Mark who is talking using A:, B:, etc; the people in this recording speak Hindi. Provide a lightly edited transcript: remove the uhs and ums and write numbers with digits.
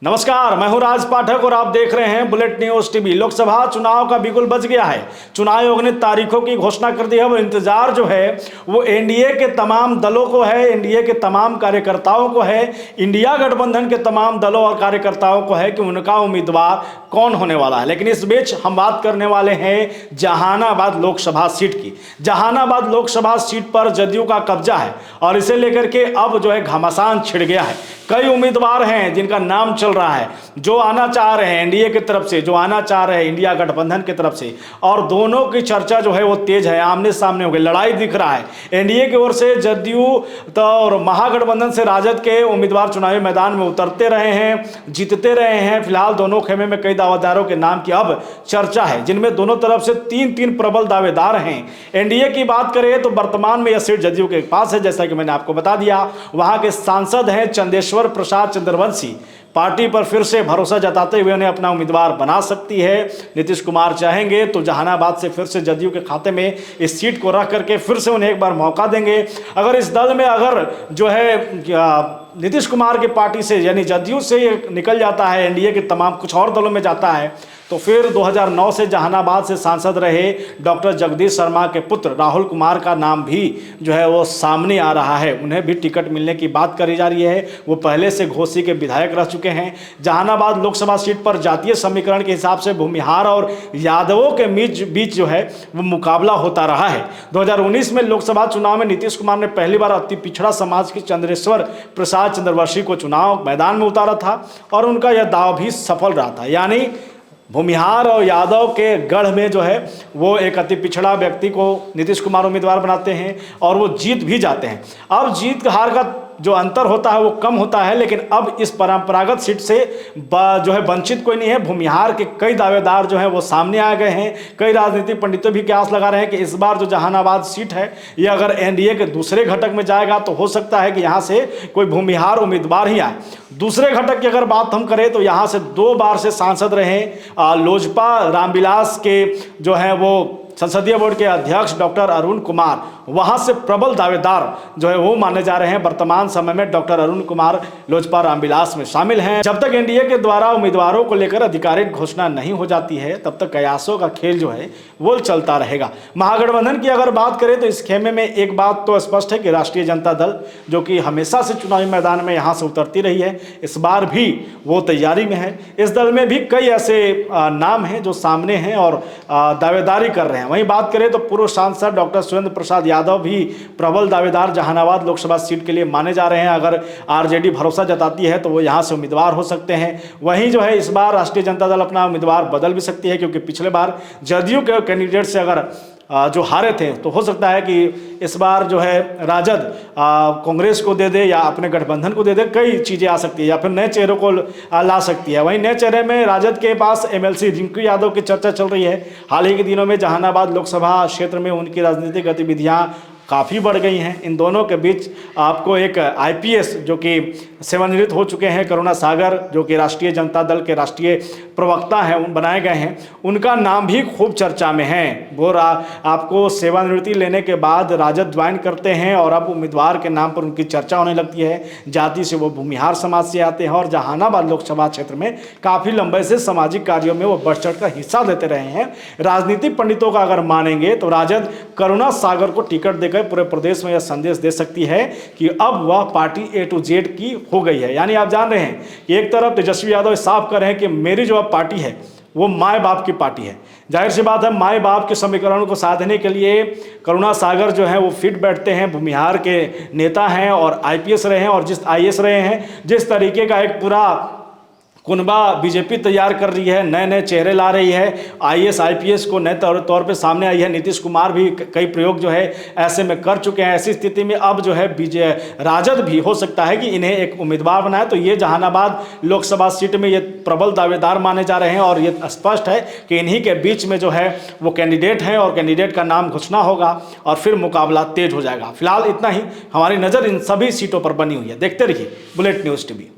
A: नमस्कार, मैं हूं राज पाठक और आप देख रहे हैं बुलेट न्यूज टीवी। लोकसभा चुनाव का बिगुल बज गया है। चुनाव आयोग ने तारीखों की घोषणा कर दी है। वो इंतजार जो है वो एनडीए के तमाम दलों को है, एनडीए के तमाम कार्यकर्ताओं को है, इंडिया गठबंधन के तमाम दलों और कार्यकर्ताओं को है कि उनका उम्मीदवार कौन होने वाला है। लेकिन इस बीच हम बात करने वाले हैं जहानाबाद लोकसभा सीट की। जहानाबाद लोकसभा सीट पर जदयू का कब्जा है और इसे लेकर के अब जो है घमासान छिड़ गया है। कई उम्मीदवार हैं जिनका नाम चल रहा है, जो आना चाह रहे हैं एनडीए की तरफ से, जो आना चाह रहे हैं इंडिया गठबंधन की तरफ से, और दोनों की चर्चा जो है वो तेज है। आमने सामने हो गई, लड़ाई दिख रहा है। एनडीए की ओर से जदयू और महागठबंधन से राजद के उम्मीदवार चुनावी मैदान में उतरते रहे हैं, जीतते रहे हैं। फिलहाल दोनों खेमे में कई दावेदारों के नाम की अब चर्चा है, जिनमें दोनों तरफ से तीन तीन प्रबल दावेदार हैं। एनडीए की बात करें तो वर्तमान में यह सीट जदयू के पास है, जैसा कि मैंने आपको बता दिया। वहां के सांसद हैं चंदेश्वर प्रसाद चंद्रवंशी। पार्टी पर फिर से भरोसा जताते हुए उन्हें अपना उम्मीदवार बना सकती है। नीतीश कुमार चाहेंगे तो जहानाबाद से फिर से जदयू के खाते में इस सीट को रख करके फिर से उन्हें एक बार मौका देंगे। अगर इस दल में अगर जो है नीतीश कुमार की पार्टी से यानी जदयू से ये निकल जाता है, एनडीए के तमाम कुछ और दलों में जाता है, तो फिर 2009 से जहानाबाद से सांसद रहे डॉक्टर जगदीश शर्मा के पुत्र राहुल कुमार का नाम भी जो है वो सामने आ रहा है। उन्हें भी टिकट मिलने की बात करी जा रही है। वो पहले से घोसी के विधायक रह चुके हैं। जहानाबाद लोकसभा सीट पर जातीय समीकरण के हिसाब से भूमिहार और यादवों के बीच जो है वो मुकाबला होता रहा है। 2019 में लोकसभा चुनाव में नीतीश कुमार ने पहली बार अति पिछड़ा समाज के चंद्रेश्वर प्रसाद चंद्रवंशी को चुनाव मैदान में उतारा था और उनका यह दाव भी सफल रहा था। यानी भूमिहार और यादव के गढ़ में जो है वो एक अति पिछड़ा व्यक्ति को नीतीश कुमार उम्मीदवार बनाते हैं और वो जीत भी जाते हैं। अब जीत हार का जो अंतर होता है वो कम होता है, लेकिन अब इस परंपरागत सीट से जो है वंचित कोई नहीं है। भूमिहार के कई दावेदार जो है वो सामने आ गए हैं। कई राजनीतिक पंडितों भी कयास लगा रहे हैं कि इस बार जो जहानाबाद सीट है ये अगर एनडीए के दूसरे घटक में जाएगा तो हो सकता है कि यहाँ से कोई भूमिहार उम्मीदवार ही आए। दूसरे घटक की अगर बात हम करें तो यहाँ से 2 बार से सांसद रहे लोजपा रामविलास के जो है वो संसदीय बोर्ड के अध्यक्ष डॉक्टर अरुण कुमार, वहां से प्रबल दावेदार जो है वो माने जा रहे हैं। वर्तमान समय में डॉक्टर अरुण कुमार लोजपा रामविलास में शामिल हैं। जब तक एनडीए के द्वारा उम्मीदवारों को लेकर आधिकारिक घोषणा नहीं हो जाती है तब तक कयासों का खेल जो है वो चलता रहेगा। महागठबंधन की अगर बात करें तो इस खेमे में एक बात तो स्पष्ट है कि राष्ट्रीय जनता दल जो कि हमेशा से चुनावी मैदान में यहाँ से उतरती रही है, इस बार भी वो तैयारी में है। इस दल में भी कई ऐसे नाम हैं जो सामने हैं और दावेदारी कर रहे हैं। वहीं बात करें तो पूर्व सांसद डॉक्टर सुरेंद्र प्रसाद यादव भी प्रबल दावेदार जहानाबाद लोकसभा सीट के लिए माने जा रहे हैं। अगर आरजेडी भरोसा जताती है तो वो यहां से उम्मीदवार हो सकते हैं। वहीं जो है इस बार राष्ट्रीय जनता दल अपना उम्मीदवार बदल भी सकती है, क्योंकि पिछले बार जदयू के कैंडिडेट से अगर जो हारे थे तो हो सकता है कि इस बार जो है राजद कांग्रेस को दे दे या अपने गठबंधन को दे दे। कई चीज़ें आ सकती है या फिर नए चेहरों को ला सकती है। वहीं नए चेहरे में राजद के पास एमएलसी रिंकू यादव की चर्चा चल रही है। हाल ही के दिनों में जहानाबाद लोकसभा क्षेत्र में उनकी राजनीतिक गतिविधियां काफ़ी बढ़ गई हैं। इन दोनों के बीच आपको एक आईपीएस जो कि सेवानिवृत्त हो चुके हैं, करुणा सागर, जो कि राष्ट्रीय जनता दल के राष्ट्रीय प्रवक्ता हैं, बनाए गए हैं, उनका नाम भी खूब चर्चा में है। वो आपको सेवानिवृत्ति लेने के बाद राजद ज्वाइन करते हैं और अब उम्मीदवार के नाम पर उनकी चर्चा होने लगती है। जाति से वो भूमिहार समाज से आते हैं और जहानाबाद लोकसभा क्षेत्र में काफ़ी लंबे से सामाजिक कार्यों में वो बढ़ चढ़ कर हिस्सा लेते रहे हैं। राजनीतिक पंडितों का अगर मानेंगे तो राजद करुणा सागर को टिकट देकर पूरे प्रदेश में यह संदेश दे सकती है कि अब वह पार्टी ए टू जेड की हो गई है। यानी आप जान रहे हैं कि एक तरफ तेजस्वी यादव साफ कर रहे हैं कि मेरी जो अब पार्टी है वो माए बाप की पार्टी है। जाहिर सी बात है, माए बाप के समीकरणों को साधने के लिए करुणा सागर जो है वो फिट बैठते हैं। भूमिहार के नेता हैं और आईपीएस रहे हैं और आईएएस रहे हैं। जिस तरीके का एक पूरा कुनबा बीजेपी तैयार कर रही है, नए नए चेहरे ला रही है, आईएएस आईपीएस को नए तौर पे सामने आई है। नीतीश कुमार भी कई प्रयोग जो है ऐसे में कर चुके हैं। ऐसी स्थिति में अब जो है राजद भी हो सकता है कि इन्हें एक उम्मीदवार बनाए। तो ये जहानाबाद लोकसभा सीट में ये प्रबल दावेदार माने जा रहे हैं और ये स्पष्ट है कि इन्हीं के बीच में जो है वो कैंडिडेट हैं और कैंडिडेट का नाम घोषणा होगा और फिर मुकाबला तेज हो जाएगा। फिलहाल इतना ही। हमारी नज़र इन सभी सीटों पर बनी हुई है। देखते रहिए बुलेट न्यूज़ टीवी।